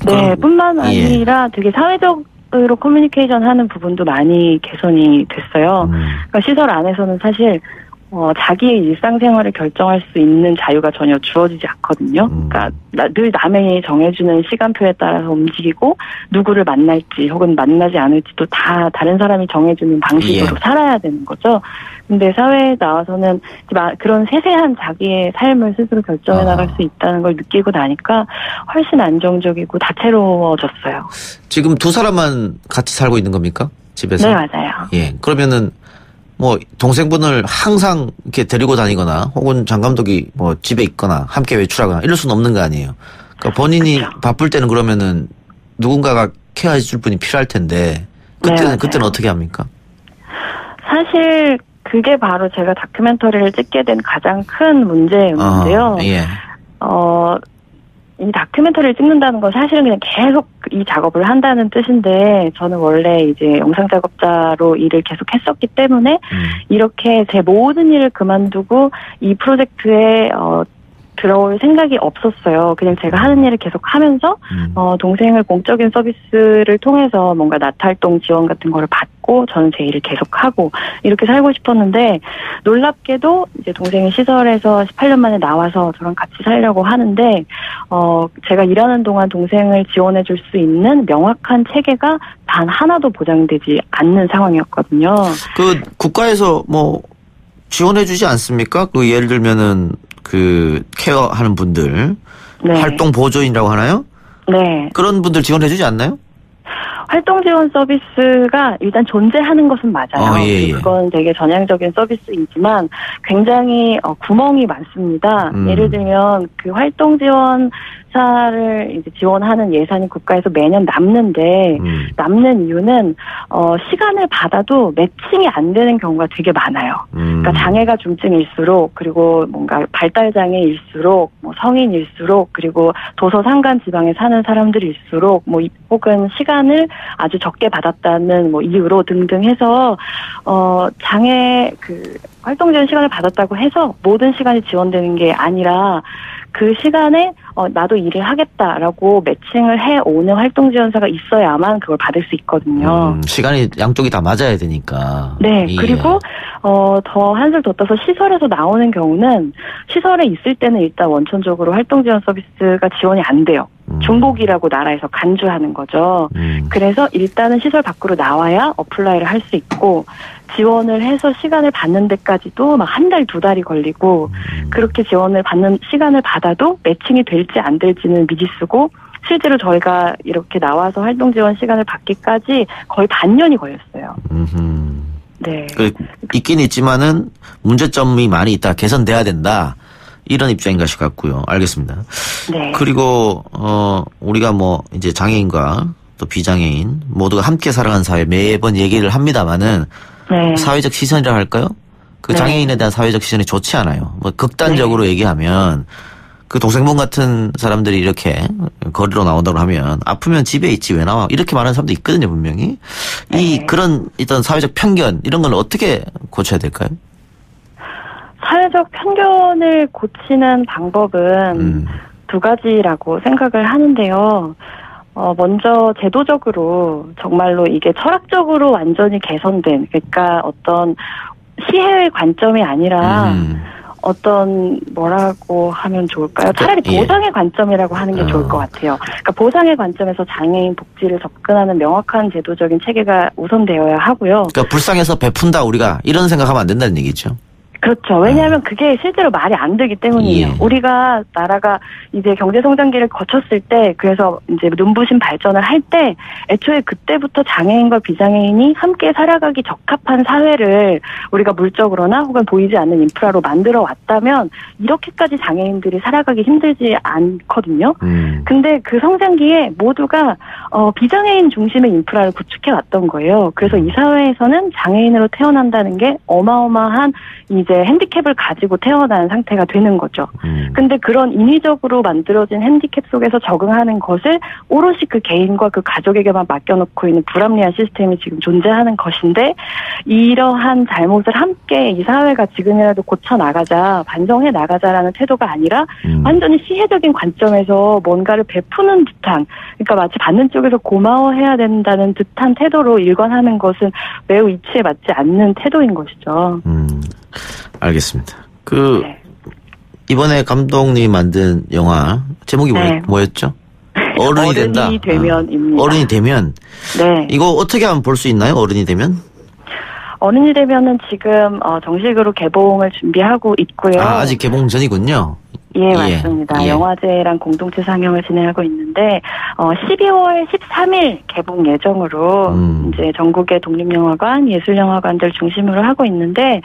네, 뿐만 아니라 되게 사회적으로 커뮤니케이션 하는 부분도 많이 개선이 됐어요. 그러니까 시설 안에서는 사실 자기의 일상생활을 결정할 수 있는 자유가 전혀 주어지지 않거든요. 그러니까 늘 남이 정해주는 시간표에 따라서 움직이고 누구를 만날지 혹은 만나지 않을지도 다 다른 사람이 정해주는 방식으로 살아야 되는 거죠. 근데 사회에 나와서는 그런 세세한 자기의 삶을 스스로 결정해 나갈 수 있다는 걸 느끼고 나니까 훨씬 안정적이고 다채로워졌어요. 지금 두 사람만 같이 살고 있는 겁니까? 집에서? 네, 맞아요. 예. 그러면은 뭐 동생분을 항상 이렇게 데리고 다니거나 혹은 장 감독이 뭐 집에 있거나 함께 외출하거나 이럴 수는 없는 거 아니에요. 그러니까 본인이 그렇죠. 바쁠 때는 그러면은 누군가가 케어해 줄 분이 필요할 텐데 그때는 어떻게 합니까? 사실 그게 바로 제가 다큐멘터리를 찍게 된 가장 큰 문제였는데요. 예. 이 다큐멘터리를 찍는다는 건 사실은 그냥 계속 이 작업을 한다는 뜻인데 저는 원래 이제 영상 작업자로 일을 계속 했었기 때문에 이렇게 제 모든 일을 그만두고 이 프로젝트에 들어올 생각이 없었어요. 그냥 제가 하는 일을 계속 하면서 동생을 공적인 서비스를 통해서 뭔가 나탈동 지원 같은 거를 받고 저는 제 일을 계속하고 이렇게 살고 싶었는데 놀랍게도 이제 동생이 시설에서 18년 만에 나와서 저랑 같이 살려고 하는데 제가 일하는 동안 동생을 지원해 줄 수 있는 명확한 체계가 단 하나도 보장되지 않는 상황이었거든요. 그 국가에서 뭐 지원해 주지 않습니까? 그 예를 들면은 그 케어하는 분들 활동 보조인이라고 하나요? 네. 그런 분들 지원해 주지 않나요? 활동 지원 서비스가 일단 존재하는 것은 맞아요. 예. 그건 되게 전향적인 서비스이지만 굉장히 구멍이 많습니다. 예를 들면 그 활동 지원사를 이제 지원하는 예산이 국가에서 매년 남는데 남는 이유는 시간을 받아도 매칭이 안 되는 경우가 되게 많아요. 그러니까 장애가 중증일수록 그리고 뭔가 발달 장애일수록 뭐 성인일수록 그리고 도서 산간 지방에 사는 사람들일수록 뭐 혹은 시간을 아주 적게 받았다는 뭐 이유로 등등 해서 장애 그 활동 지원 시간을 받았다고 해서 모든 시간이 지원되는 게 아니라 그 시간에 나도 일을 하겠다라고 매칭을 해오는 활동 지원사가 있어야만 그걸 받을 수 있거든요. 시간이 양쪽이 다 맞아야 되니까. 네. 예. 그리고 더 한술 더 떠서 시설에서 나오는 경우는 시설에 있을 때는 일단 원천적으로 활동 지원 서비스가 지원이 안 돼요. 중복이라고 나라에서 간주하는 거죠. 그래서 일단은 시설 밖으로 나와야 어플라이를 할 수 있고 지원을 해서 시간을 받는 데까지도 막 한 달, 두 달이 걸리고 그렇게 지원을 받는 시간을 받아도 매칭이 될지 안 될지는 미지수고 실제로 저희가 이렇게 나와서 활동 지원 시간을 받기까지 거의 반년이 걸렸어요. 네. 있긴 있지만은 문제점이 많이 있다. 개선돼야 된다. 이런 입장인 것 같고요. 알겠습니다. 네. 그리고 우리가 뭐 이제 장애인과 또 비장애인 모두가 함께 살아가는 사회 매번 얘기를 합니다만은 네. 사회적 시선이라 할까요? 그 장애인에 대한 사회적 시선이 좋지 않아요. 뭐 극단적으로 얘기하면 그 동생분 같은 사람들이 이렇게 거리로 나온다고 하면 아프면 집에 있지 왜 나와 이렇게 말하는 사람도 있거든요 분명히. 그런 어떤 사회적 편견 이런 걸 어떻게 고쳐야 될까요? 사회적 편견을 고치는 방법은 두 가지라고 생각을 하는데요. 먼저 제도적으로 정말로 이게 철학적으로 완전히 개선된, 그러니까 어떤 시혜의 관점이 아니라 어떤 뭐라고 하면 좋을까요? 차라리 보상의 관점이라고 하는 게 좋을 것 같아요. 그러니까 보상의 관점에서 장애인 복지를 접근하는 명확한 제도적인 체계가 우선되어야 하고요. 그러니까 불쌍해서 베푼다 우리가 이런 생각하면 안 된다는 얘기죠. 그렇죠. 왜냐하면 그게 실제로 말이 안 되기 때문이에요. 우리가 나라가 이제 경제성장기를 거쳤을 때 그래서 이제 눈부신 발전을 할 때 애초에 그때부터 장애인과 비장애인이 함께 살아가기 적합한 사회를 우리가 물적으로나 혹은 보이지 않는 인프라로 만들어 왔다면 이렇게까지 장애인들이 살아가기 힘들지 않거든요. 근데 그 성장기에 모두가 비장애인 중심의 인프라를 구축해 왔던 거예요. 그래서 이 사회에서는 장애인으로 태어난다는 게 어마어마한 이제 핸디캡을 가지고 태어난 상태가 되는 거죠. 근데 그런 인위적으로 만들어진 핸디캡 속에서 적응하는 것을 오롯이 그 개인과 그 가족에게만 맡겨놓고 있는 불합리한 시스템이 지금 존재하는 것인데 이러한 잘못을 함께 이 사회가 지금이라도 고쳐나가자, 반성해 나가자라는 태도가 아니라 완전히 시혜적인 관점에서 뭔가를 베푸는 듯한, 그러니까 마치 받는 쪽에서 고마워해야 된다는 듯한 태도로 일관하는 것은 매우 이치에 맞지 않는 태도인 것이죠. 알겠습니다. 네. 이번에 감독님이 만든 영화 제목이 네. 뭐였죠? 어른이 된다. 어른이 되면입니다. 어른이 되면. 네. 이거 어떻게 하면 볼 수 있나요? 어른이 되면? 어른이 되면은 지금 정식으로 개봉을 준비하고 있고요. 아직 개봉 전이군요. 예, 맞습니다. 예. 영화제랑 공동체 상영을 진행하고 있는데 12월 13일 개봉 예정으로 이제 전국의 독립영화관, 예술영화관들 중심으로 하고 있는데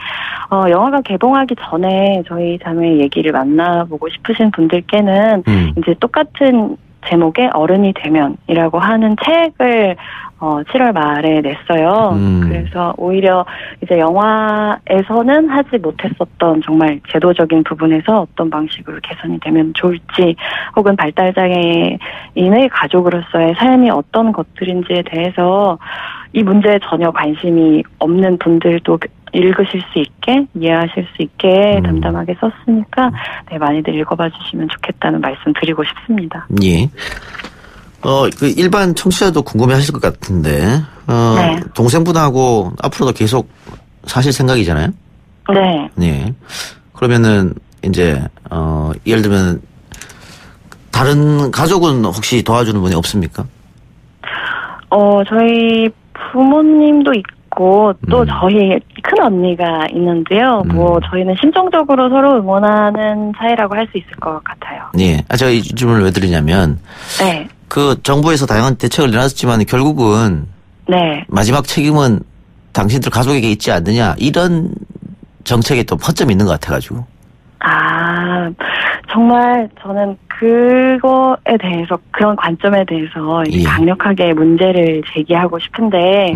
영화가 개봉하기 전에 저희 자매 얘기를 만나보고 싶으신 분들께는 이제 똑같은 제목의 어른이 되면이라고 하는 책을 7월 말에 냈어요. 그래서 오히려 이제 영화에서는 하지 못했었던 정말 제도적인 부분에서 어떤 방식으로 개선이 되면 좋을지, 혹은 발달장애인의 가족으로서의 삶이 어떤 것들인지에 대해서 이 문제에 전혀 관심이 없는 분들도 읽으실 수 있게, 이해하실 수 있게 담담하게 썼으니까 네, 많이들 읽어봐 주시면 좋겠다는 말씀 드리고 싶습니다. 예. 그 일반 청취자도 궁금해 하실 것 같은데, 네. 동생분하고 앞으로도 계속 사실 생각이잖아요? 네. 네. 그러면은, 이제, 예를 들면, 다른 가족은 혹시 도와주는 분이 없습니까? 저희 부모님도 있고, 또 저희 큰 언니가 있는데요. 뭐, 저희는 심정적으로 서로 응원하는 사이라고 할 수 있을 것 같아요. 예. 제가 이 질문을 왜 드리냐면, 네. 그 정부에서 다양한 대책을 내놨지만 결국은 네. 마지막 책임은 당신들 가족에게 있지 않느냐, 이런 정책에 또 허점이 있는 것 같아가지고. 정말 저는 그거에 대해서, 그런 관점에 대해서 예. 강력하게 문제를 제기하고 싶은데,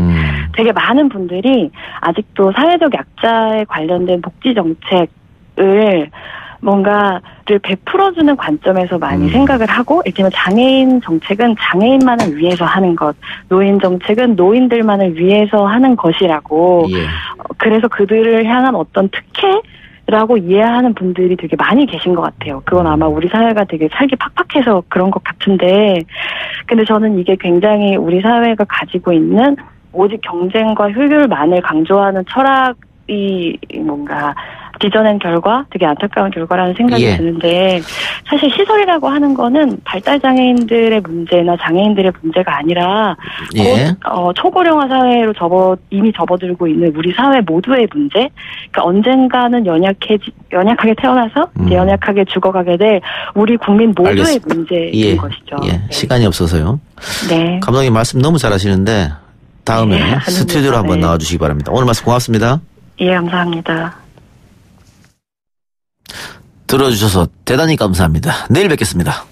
되게 많은 분들이 아직도 사회적 약자에 관련된 복지 정책을 뭔가를 베풀어주는 관점에서 많이 생각을 하고, 이를테면 장애인 정책은 장애인만을 위해서 하는 것, 노인 정책은 노인들만을 위해서 하는 것이라고, 예. 그래서 그들을 향한 어떤 특혜라고 이해하는 분들이 되게 많이 계신 것 같아요. 그건 아마 우리 사회가 되게 살기 팍팍해서 그런 것 같은데, 근데 저는 이게 굉장히 우리 사회가 가지고 있는 오직 경쟁과 효율만을 강조하는 철학이 뭔가 빚어낸 결과, 되게 안타까운 결과라는 생각이 예. 드는데, 사실 시설이라고 하는 거는 발달장애인들의 문제나 장애인들의 문제가 아니라 예. 곧 초고령화 사회로 이미 접어들고 있는 우리 사회 모두의 문제. 그러니까 언젠가는 연약하게 태어나서 이제 연약하게 죽어가게 될 우리 국민 모두의 알겠습니다. 문제인 예. 것이죠. 예. 네. 시간이 없어서요. 네. 감독님 말씀 너무 잘하시는데 다음에 네, 스튜디오로 한번 네. 나와주시기 바랍니다. 오늘 말씀 고맙습니다. 예, 감사합니다. 들어주셔서 대단히 감사합니다. 내일 뵙겠습니다.